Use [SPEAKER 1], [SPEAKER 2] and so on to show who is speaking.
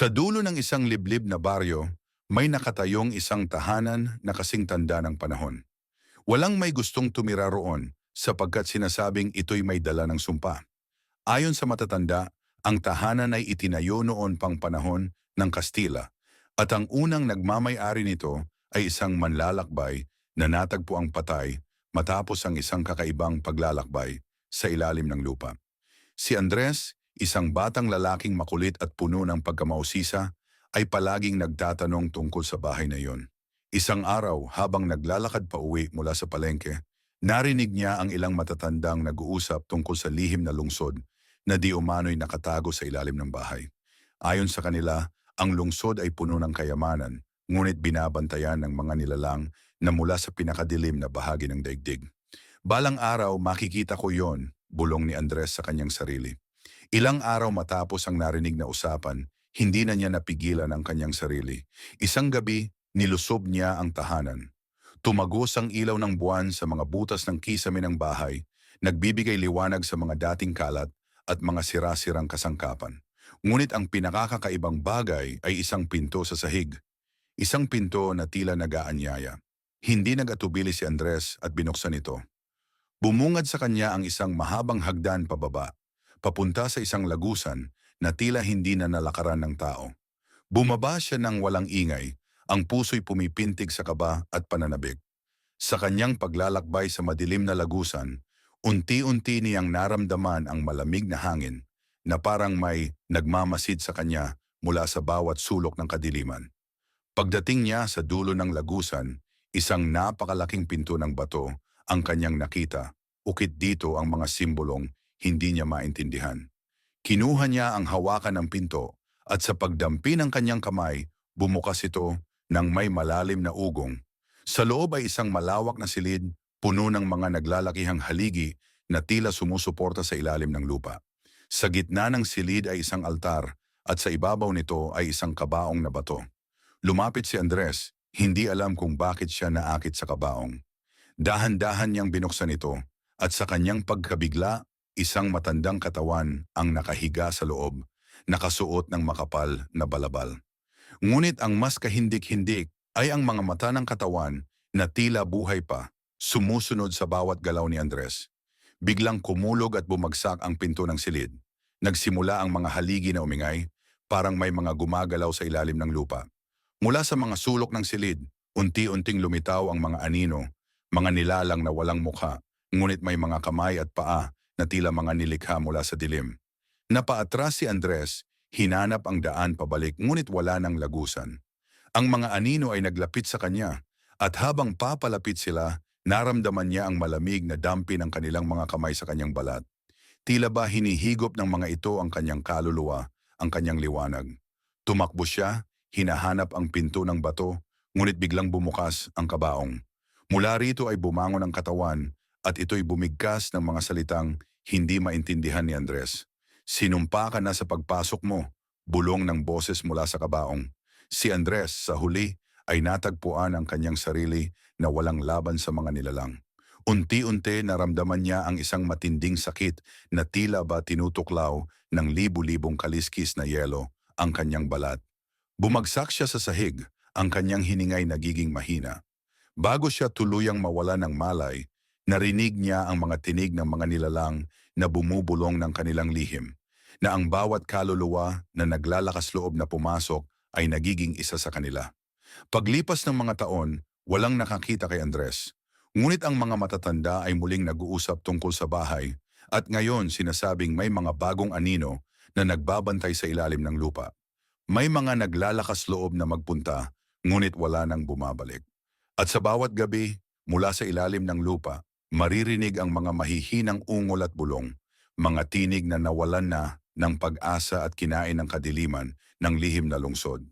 [SPEAKER 1] Sa dulo ng isang liblib na baryo, may nakatayong isang tahanan na kasing tanda ng panahon. Walang may gustong tumira roon sapagkat sinasabing ito'y may dala ng sumpa. Ayon sa matatanda, ang tahanan ay itinayo noon pang panahon ng Kastila at ang unang nagmamay-ari nito ay isang manlalakbay na natagpo ang patay matapos ang isang kakaibang paglalakbay sa ilalim ng lupa. Si Andres, isang batang lalaking makulit at puno ng pagkamausisa, ay palaging nagtatanong tungkol sa bahay na iyon. Isang araw habang naglalakad pa uwi mula sa palengke, narinig niya ang ilang matatandang nag-uusap tungkol sa lihim na lungsod na di umano'y nakatago sa ilalim ng bahay. Ayon sa kanila, ang lungsod ay puno ng kayamanan, ngunit binabantayan ng mga nilalang na mula sa pinakadilim na bahagi ng daigdig. Balang araw makikita ko yon, bulong ni Andres sa kanyang sarili. Ilang araw matapos ang narinig na usapan, hindi na niya napigilan ang kanyang sarili. Isang gabi, nilusob niya ang tahanan. Tumagos ang ilaw ng buwan sa mga butas ng kisame ng bahay, nagbibigay liwanag sa mga dating kalat at mga sira-sirang kasangkapan. Ngunit ang pinakakakaibang bagay ay isang pinto sa sahig. Isang pinto na tila nag-aanyaya. Hindi nag-atubili si Andres at binuksan ito. Bumungad sa kanya ang isang mahabang hagdan pababa, papunta sa isang lagusan na tila hindi na nalakaran ng tao. Bumaba siya ng walang ingay, ang puso'y pumipintig sa kaba at pananabik. Sa kanyang paglalakbay sa madilim na lagusan, unti-unti niyang naramdaman ang malamig na hangin na parang may nagmamasid sa kanya mula sa bawat sulok ng kadiliman. Pagdating niya sa dulo ng lagusan, isang napakalaking pinto ng bato ang kanyang nakita. Ukit dito ang mga simbolong hindi niya maintindihan. Kinuha niya ang hawakan ng pinto at sa pagdampi ng kanyang kamay, bumukas ito ng may malalim na ugong. Sa loob ay isang malawak na silid, puno ng mga naglalakihang haligi na tila sumusuporta sa ilalim ng lupa. Sa gitna ng silid ay isang altar at sa ibabaw nito ay isang kabaong na bato. Lumapit si Andres, hindi alam kung bakit siya naakit sa kabaong. Dahan-dahan niyang binuksan ito at sa kanyang pagkabigla, isang matandang katawan ang nakahiga sa loob, nakasuot ng makapal na balabal. Ngunit ang mas kahindik-hindik ay ang mga mata ng katawan na tila buhay pa, sumusunod sa bawat galaw ni Andres. Biglang kumulog at bumagsak ang pinto ng silid. Nagsimula ang mga haligi na umingay, parang may mga gumagalaw sa ilalim ng lupa. Mula sa mga sulok ng silid, unti-unting lumitaw ang mga anino, mga nilalang na walang mukha, ngunit may mga kamay at paa na tila mga nilikha mula sa dilim. Napaatras si Andres, hinanap ang daan pabalik ngunit wala ng lagusan. Ang mga anino ay naglapit sa kanya at habang papalapit sila, naramdaman niya ang malamig na dampi ng kanilang mga kamay sa kanyang balat. Tila ba hinihigop ng mga ito ang kanyang kaluluwa, ang kanyang liwanag. Tumakbo siya, hinahanap ang pinto ng bato, ngunit biglang bumukas ang kabaong. Mula rito ay bumangon ang katawan at ito'y bumigkas ng mga salitang hindi maintindihan ni Andres. Sinumpa ka na sa pagpasok mo, bulong ng boses mula sa kabaong. Si Andres sa huli ay natagpuan ang kanyang sarili na walang laban sa mga nilalang. Unti-unti naramdaman niya ang isang matinding sakit na tila ba tinutuklaw ng libu-libong kaliskis na yelo ang kanyang balat. Bumagsak siya sa sahig, ang kanyang hiningay nagiging mahina. Bago siya tuluyang mawala ng malay, narinig niya ang mga tinig ng mga nilalang na bumubulong ng kanilang lihim, na ang bawat kaluluwa na naglalakas loob na pumasok ay nagiging isa sa kanila. Paglipas ng mga taon, walang nakakita kay Andres. Ngunit ang mga matatanda ay muling nag-uusap tungkol sa bahay at ngayon sinasabing may mga bagong anino na nagbabantay sa ilalim ng lupa. May mga naglalakas loob na magpunta, ngunit wala nang bumabalik. At sa bawat gabi, mula sa ilalim ng lupa, maririnig ang mga mahihinang ungol at bulong, mga tinig na nawalan na ng pag-asa at kinain ng kadiliman ng lihim na lungsod.